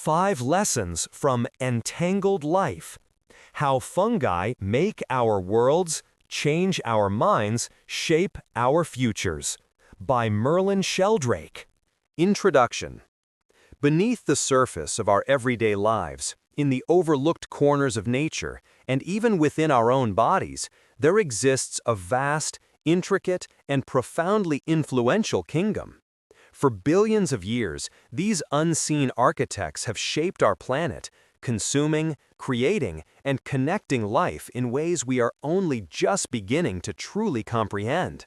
5 Lessons from Entangled Life. How Fungi Make Our Worlds, Change Our Minds, Shape Our Futures. By Merlin Sheldrake. Introduction. Beneath the surface of our everyday lives, in the overlooked corners of nature, and even within our own bodies, there exists a vast, intricate, and profoundly influential kingdom. For billions of years, these unseen architects have shaped our planet, consuming, creating, and connecting life in ways we are only just beginning to truly comprehend.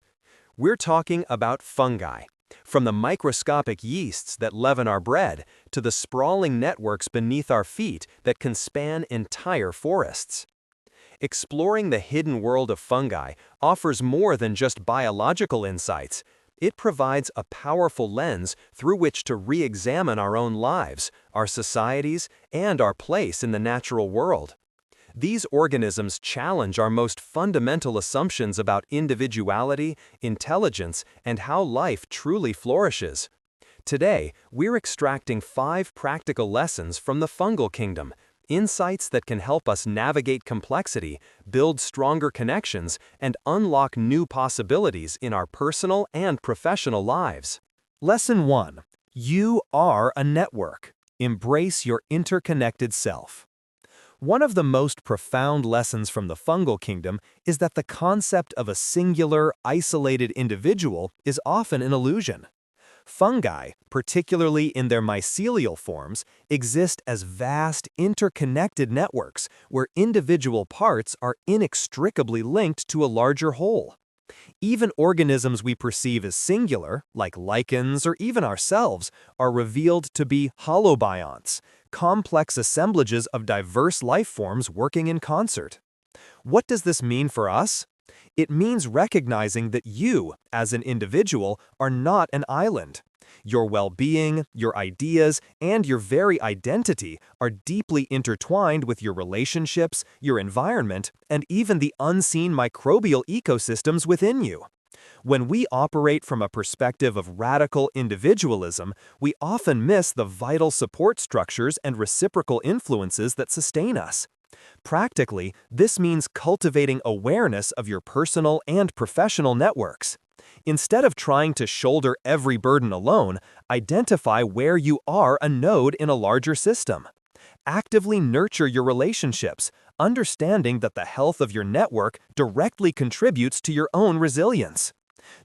We're talking about fungi. From the microscopic yeasts that leaven our bread, to the sprawling networks beneath our feet that can span entire forests. Exploring the hidden world of fungi offers more than just biological insights. It provides a powerful lens through which to re-examine our own lives, our societies, and our place in the natural world. These organisms challenge our most fundamental assumptions about individuality, intelligence, and how life truly flourishes. Today, we're extracting 5 practical lessons from the fungal kingdom, insights that can help us navigate complexity, build stronger connections, and unlock new possibilities in our personal and professional lives. Lesson 1. You are a network. Embrace your interconnected self. One of the most profound lessons from the fungal kingdom is that the concept of a singular, isolated individual is often an illusion. Fungi, particularly in their mycelial forms, exist as vast, interconnected networks where individual parts are inextricably linked to a larger whole. Even organisms we perceive as singular, like lichens or even ourselves, are revealed to be holobionts, complex assemblages of diverse life forms working in concert. What does this mean for us? It means recognizing that you, as an individual, are not an island. Your well-being, your ideas, and your very identity are deeply intertwined with your relationships, your environment, and even the unseen microbial ecosystems within you. When we operate from a perspective of radical individualism, we often miss the vital support structures and reciprocal influences that sustain us. Practically, this means cultivating awareness of your personal and professional networks. Instead of trying to shoulder every burden alone, identify where you are a node in a larger system. Actively nurture your relationships, understanding that the health of your network directly contributes to your own resilience.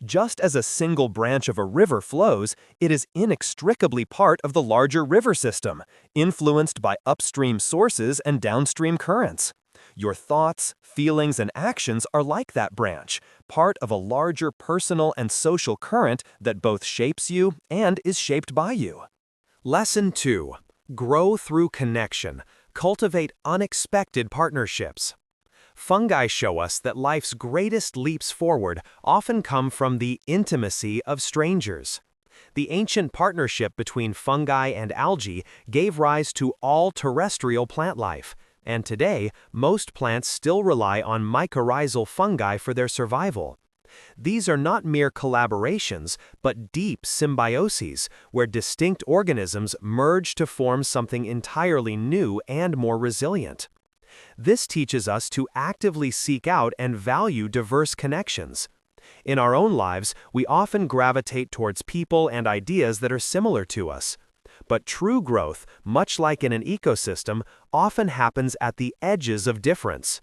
Just as a single branch of a river flows, it is inextricably part of the larger river system, influenced by upstream sources and downstream currents. Your thoughts, feelings, and actions are like that branch, part of a larger personal and social current that both shapes you and is shaped by you. Lesson 2. Grow through connection. Cultivate unexpected partnerships. Fungi show us that life's greatest leaps forward often come from the intimacy of strangers. The ancient partnership between fungi and algae gave rise to all terrestrial plant life, and today, most plants still rely on mycorrhizal fungi for their survival. These are not mere collaborations, but deep symbioses, where distinct organisms merge to form something entirely new and more resilient. This teaches us to actively seek out and value diverse connections. In our own lives, we often gravitate towards people and ideas that are similar to us. But true growth, much like in an ecosystem, often happens at the edges of difference.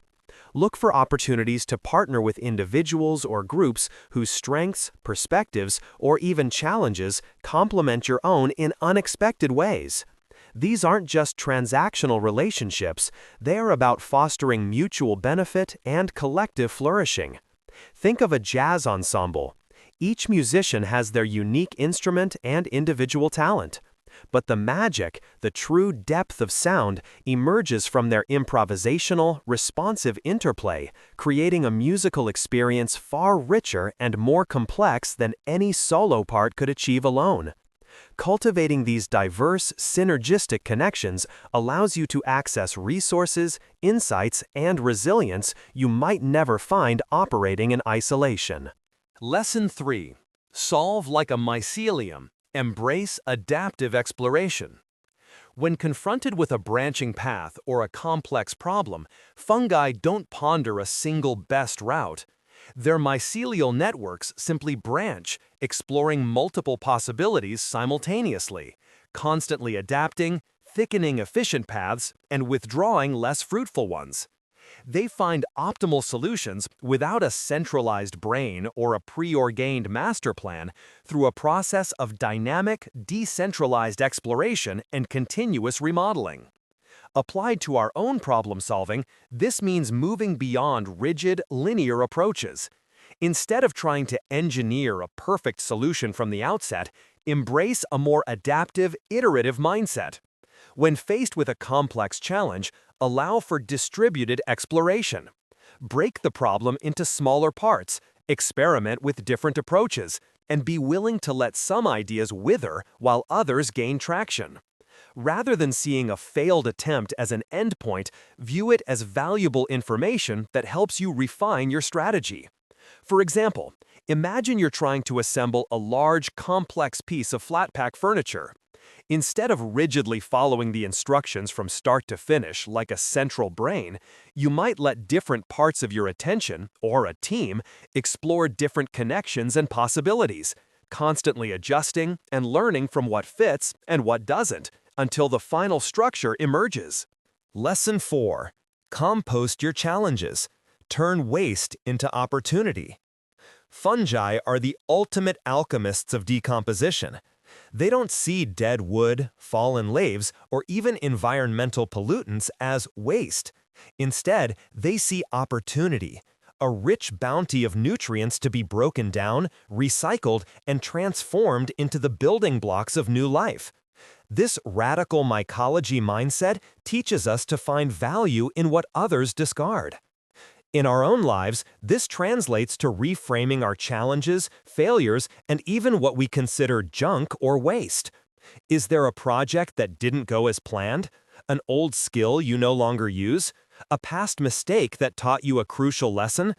Look for opportunities to partner with individuals or groups whose strengths, perspectives, or even challenges complement your own in unexpected ways. These aren't just transactional relationships, they are about fostering mutual benefit and collective flourishing. Think of a jazz ensemble. Each musician has their unique instrument and individual talent. But the magic, the true depth of sound, emerges from their improvisational, responsive interplay, creating a musical experience far richer and more complex than any solo part could achieve alone. Cultivating these diverse, synergistic connections allows you to access resources, insights, and resilience you might never find operating in isolation. Lesson 3. Solve like a mycelium. Embrace adaptive exploration. When confronted with a branching path or a complex problem, fungi don't ponder a single best route. Their mycelial networks simply branch, exploring multiple possibilities simultaneously, constantly adapting, thickening efficient paths, and withdrawing less fruitful ones. They find optimal solutions without a centralized brain or a preordained master plan through a process of dynamic, decentralized exploration and continuous remodeling. Applied to our own problem solving, this means moving beyond rigid, linear approaches. Instead of trying to engineer a perfect solution from the outset, embrace a more adaptive, iterative mindset. When faced with a complex challenge, allow for distributed exploration. Break the problem into smaller parts, experiment with different approaches, and be willing to let some ideas wither while others gain traction. Rather than seeing a failed attempt as an endpoint, view it as valuable information that helps you refine your strategy. For example, imagine you're trying to assemble a large, complex piece of flat-pack furniture. Instead of rigidly following the instructions from start to finish like a central brain, you might let different parts of your attention, or a team, explore different connections and possibilities, constantly adjusting and learning from what fits and what doesn't, until the final structure emerges. Lesson 4. Compost your challenges. Turn waste into opportunity. Fungi are the ultimate alchemists of decomposition. They don't see dead wood, fallen leaves, or even environmental pollutants as waste. Instead, they see opportunity, a rich bounty of nutrients to be broken down, recycled, and transformed into the building blocks of new life. This radical mycology mindset teaches us to find value in what others discard. In our own lives, this translates to reframing our challenges, failures, and even what we consider junk or waste. Is there a project that didn't go as planned? An old skill you no longer use? A past mistake that taught you a crucial lesson?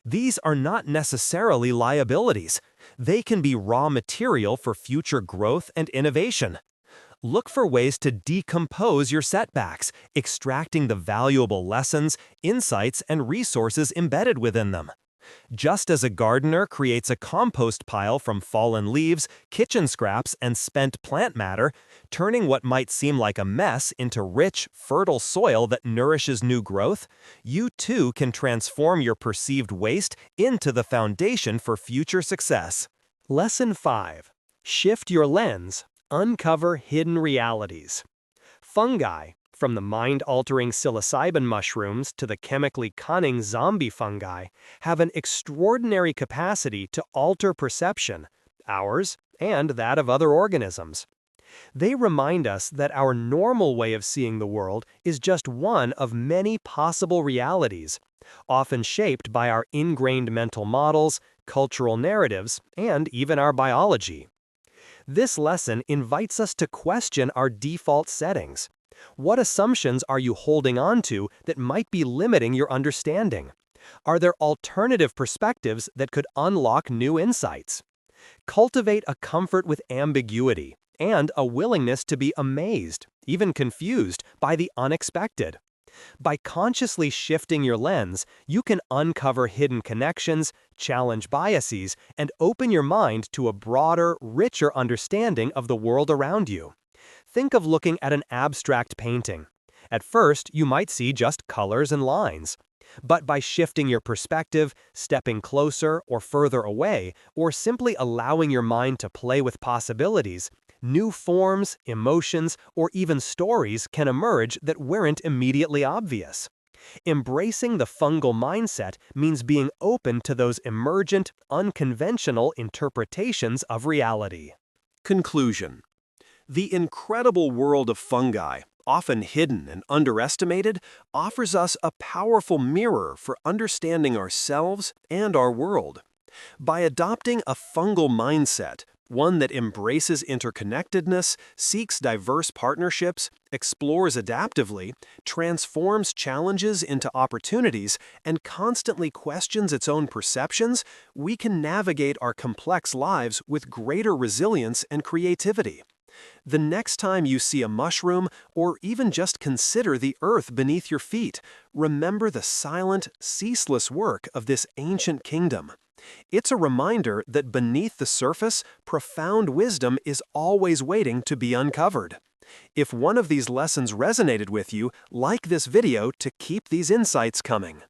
These are not necessarily liabilities. They can be raw material for future growth and innovation. Look for ways to decompose your setbacks, extracting the valuable lessons, insights, and resources embedded within them. Just as a gardener creates a compost pile from fallen leaves, kitchen scraps, and spent plant matter, turning what might seem like a mess into rich, fertile soil that nourishes new growth, you too can transform your perceived waste into the foundation for future success. Lesson 5. Shift your lens. Uncover hidden realities. Fungi, from the mind-altering psilocybin mushrooms to the chemically cunning zombie fungi, have an extraordinary capacity to alter perception, ours and that of other organisms. They remind us that our normal way of seeing the world is just one of many possible realities, often shaped by our ingrained mental models, cultural narratives, and even our biology. This lesson invites us to question our default settings. What assumptions are you holding on to that might be limiting your understanding? Are there alternative perspectives that could unlock new insights? Cultivate a comfort with ambiguity and a willingness to be amazed, even confused, by the unexpected. By consciously shifting your lens, you can uncover hidden connections, challenge biases, and open your mind to a broader, richer understanding of the world around you. Think of looking at an abstract painting. At first, you might see just colors and lines. But by shifting your perspective, stepping closer or further away, or simply allowing your mind to play with possibilities, new forms, emotions, or even stories can emerge that weren't immediately obvious. Embracing the fungal mindset means being open to those emergent, unconventional interpretations of reality. Conclusion. The incredible world of fungi, often hidden and underestimated, offers us a powerful mirror for understanding ourselves and our world. By adopting a fungal mindset, one that embraces interconnectedness, seeks diverse partnerships, explores adaptively, transforms challenges into opportunities, and constantly questions its own perceptions, we can navigate our complex lives with greater resilience and creativity. The next time you see a mushroom, or even just consider the earth beneath your feet, remember the silent, ceaseless work of this ancient kingdom. It's a reminder that beneath the surface, profound wisdom is always waiting to be uncovered. If one of these lessons resonated with you, like this video to keep these insights coming.